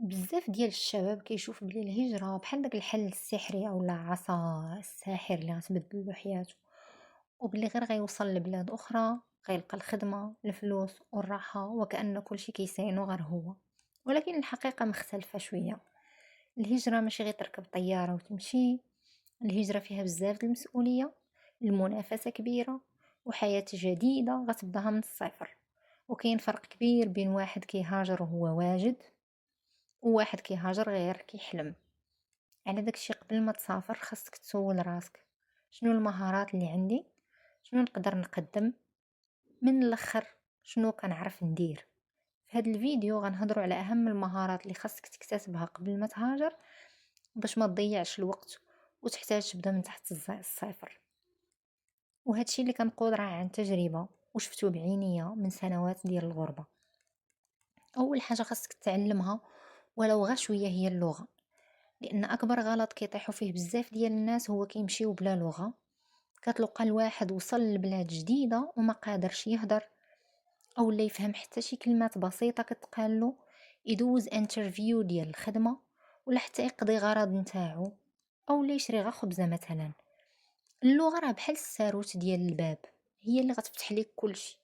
بزاف ديال الشباب كيشوف بلي الهجرة بحال داك الحل السحري اولا عصا الساحر اللي غتبدل له حياته، وبلي غير غيوصل لبلاد اخرى غيلقى الخدمة الفلوس والراحة وكأن كلشي كيساينو غير هو. ولكن الحقيقة مختلفة شوية. الهجرة ماشي غير تركب طيارة وتمشي، الهجرة فيها بزاف د المسؤولية، المنافسة كبيرة، وحياة جديدة غتبداها من الصفر. وكاين فرق كبير بين واحد كيهاجر وهو واجد وواحد كيهاجر غير كيحلم. على داكشي قبل ما تسافر خاصك تسول راسك شنو المهارات اللي عندي، شنو نقدر نقدم، من الاخر شنو كنعرف ندير. في هذا الفيديو غنهضروا على اهم المهارات اللي خاصك تكتسبها قبل ما تهاجر باش ما تضيعش الوقت وتحتاج تبدا من تحت الصفر. وهادشي اللي كنقول راه عن تجربة وشفتو بعينيا من سنوات ديال الغربة. اول حاجة خاصك تتعلمها ولو غير شوية هي اللغة، لان اكبر غلط كيطيحوا فيه بزاف ديال الناس هو كيمشيو بلا لغة. كتلقى الواحد وصل لبلاد جديدة وما قادرش يهدر او لا يفهم حتى شي كلمات بسيطة كتقالو، يدوز انترفيو ديال الخدمة ولا حتى يقضي غرض نتاعو او لا يشري غير خبزة مثلا. اللغة راه بحال الساروت ديال الباب، هي اللي غتفتح لك كلشي.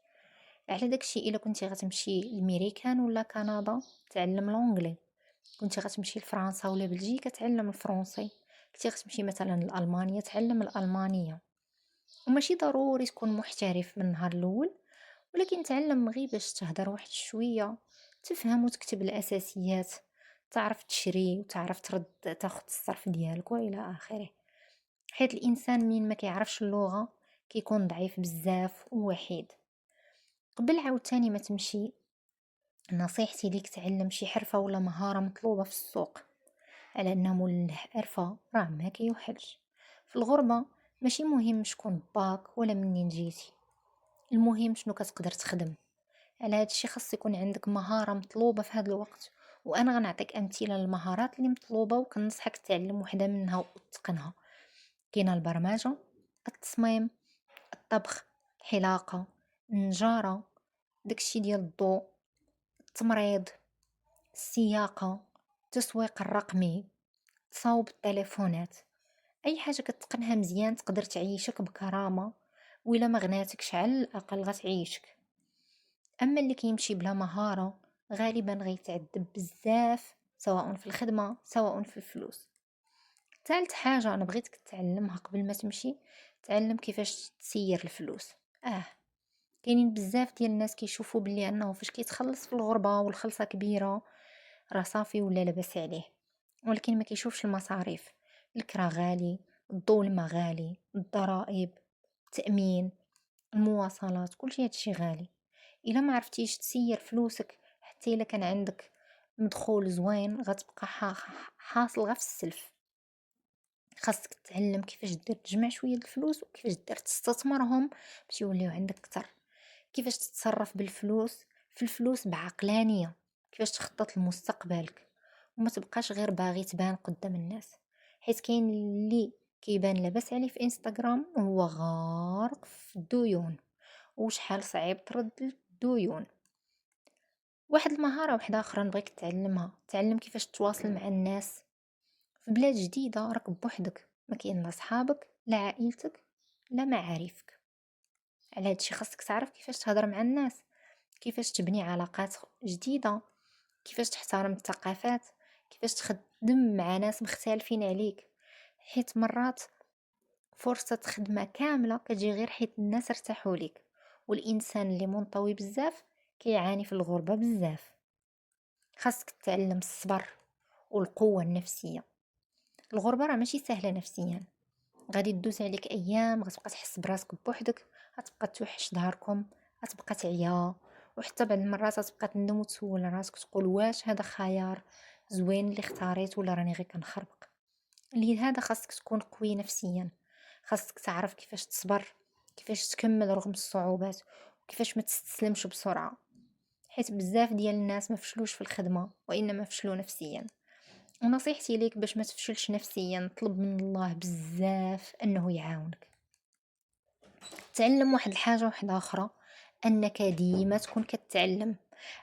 على داكشي الا كنتي غتمشي لميريكان ولا كندا تعلم لونجلي، كنتي غتمشي لفرنسا ولا بلجيكا تعلم الفرنسي، كنتي غتمشي مثلا لألمانيا تعلم الألمانية. وماشي ضروري تكون محترف من النهار الاول، ولكن تعلم غير باش تهدر واحد شوية، تفهم وتكتب الاساسيات، تعرف تشري وتعرف ترد تاخد الصرف ديالك والى اخره. حيت الانسان من ما كيعرفش اللغة كيكون ضعيف بزاف ووحيد. قبل عاوتاني ما تمشي، نصيحتي ليك تعلم شي حرفة ولا مهارة مطلوبة في السوق، على ان مول الحرفة راه ما كيوحلش. في الغربة ماشي مهم شكون باك ولا منين جيتي، المهم شنو كتقدر تخدم. على هادشي خاص يكون عندك مهارة مطلوبة في هذا الوقت، وانا غنعطيك امثله للمهارات اللي مطلوبة وكنصحك تعلم وحدة منها وتتقنها. كاينه البرمجة، التصميم، الطبخ، الحلاقة، النجارة، داكشي ديال الضوء، التمريض، السياقة، التسويق الرقمي، تصاوب التليفونات. اي حاجة كتقنها مزيان تقدر تعيشك بكرامة، وإلا ما غناتكش على الاقل غتعيشك. اما اللي كيمشي بلا مهارة غالبا غيتعذب بزاف، سواء في الخدمة سواء في الفلوس. ثالث حاجة انا بغيتك تتعلمها قبل ما تمشي، تعلم كيفاش تسير الفلوس. كاينين بزاف ديال الناس كيشوفوا بلي انه فاش كيتخلص في الغربة والخلصة كبيرة راه صافي ولا لاباس عليه، ولكن ما كيشوفش المصاريف. الكرا غالي، الضو الماء غالي، الضرائب، التأمين، المواصلات، كلشي هادشي غالي. الا ما عرفتيش تسير فلوسك حتى الا كان عندك مدخول زوين غتبقى حاصل غير في السلف. خاصك تتعلم كيفاش دير تجمع شويه د الفلوس وكيفاش دير تستثمرهم باش يوليو عندك كتر، كيفاش تتصرف بالفلوس، في الفلوس بعقلانيه، كيفاش تخطط لمستقبلك وما تبقاش غير باغي تبان قدام الناس. حيت كاين اللي كيبان لاباس عليه في انستغرام وهو غارق في الديون، وشحال صعيب ترد الديون. واحد المهارة واحدة أخرى نبغيك تعلمها، تعلم كيفاش تواصل مع الناس. في بلاد جديدة راك بوحدك، ما كاين لا صحابك لا عائلتك لا معارفك. على هادشي خاصك تعرف كيفاش تهضر مع الناس، كيفاش تبني علاقات جديدة، كيفاش تحترم الثقافات، كيفاش تخدم مع ناس مختلفين عليك. حيت مرات فرصة خدمة كاملة كتجي غير حيت الناس ارتاحوا ليك، والإنسان اللي منطوي بزاف كيعاني في الغربة بزاف. خاصك تتعلم الصبر والقوة النفسية. الغربة راه ماشي سهلة نفسيا، غادي تدوز عليك ايام غتبقى تحس براسك بوحدك، غتبقى توحش ظهركم، غتبقى تعيا، وحتى بعض المرات غتبقى تندم وتسول راسك تقول واش هذا خيار زوين اللي اختاريت ولا راني غير كنخربق. لهذا خاصك تكون قوي نفسيا، خاصك تعرف كيفاش تصبر، كيفاش تكمل رغم الصعوبات، وكيفاش ما تستسلمش بسرعة. حيت بزاف ديال الناس ما فشلوش في الخدمة وانما فشلوا نفسيا. ونصيحتي ليك باش ما تفشلش نفسيا طلب من الله بزاف انه يعاونك. تعلم واحد الحاجة واحدة اخرى، انك ديما تكون كتعلم،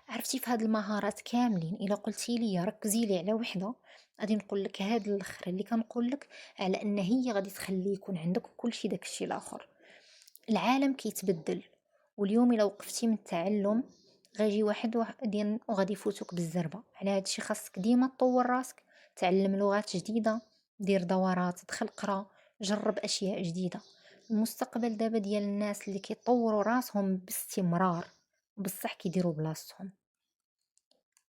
عرفتي في هاد المهارات كاملين إلا قلتي لي ركزي لي على وحدة، غادي نقول لك هاد الاخر اللي كنقول لك على ان هي غادي تخلي يكون عندك كلشي داكشي الاخر. العالم كيتبدل، واليوم الا وقفتي من التعلم غيجي واحد ديال وغادي يفوتوك بالزربه. على هادشي خاصك ديما تطور راسك، تعلم لغات جديده، دير دورات، دخل قرا، جرب اشياء جديده. المستقبل دابا ديال الناس اللي كيطوروا راسهم باستمرار، بصح كيديروا بلاصتهم.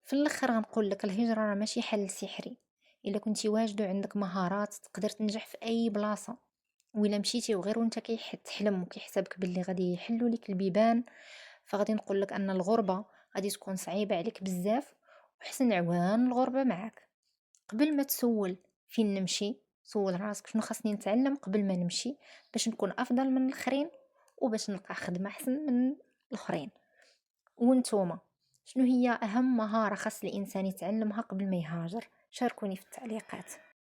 في الاخر غنقول لك الهجرة راه ماشي حل سحري. الا كنتي واجد وعندك مهارات تقدر تنجح في اي بلاصة، وإلا مشيتي وغير وانت كتحلم وكيحسابك باللي غادي يحلوا لك البيبان، فغادي نقول لك ان الغربة غادي تكون صعيبة عليك بزاف، وحسن عوان الغربة معك. قبل ما تسول فين نمشي، سول راسك شنو خاصني نتعلم قبل ما نمشي باش نكون افضل من الاخرين، وباش نلقى خدمة احسن من الاخرين. وانتوما، شنو هي اهم مهارة خاص الانسان يتعلمها قبل ما يهاجر؟ شاركوني في التعليقات.